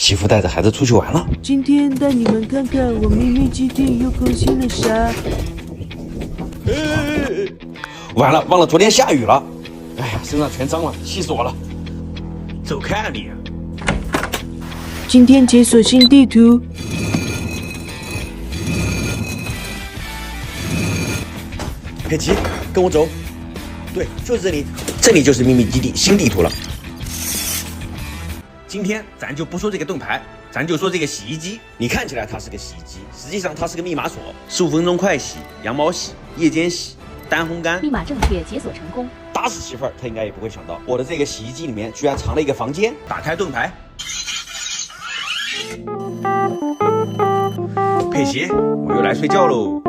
媳妇带着孩子出去玩了。今天带你们看看我秘密基地又更新了啥。完了，忘了昨天下雨了。哎呀，身上全脏了，气死我了！走开啊你！今天解锁新地图。佩奇，跟我走。对，就是这里，这里就是秘密基地新地图了。今天咱就不说这个盾牌，咱就说这个洗衣机。你看起来它是个洗衣机，实际上它是个密码锁，15分钟快洗，羊毛洗，夜间洗，单烘干。密码正确，解锁成功。打死媳妇儿，她应该也不会想到，我的这个洗衣机里面居然藏了一个房间。打开盾牌，佩奇，我又来睡觉喽。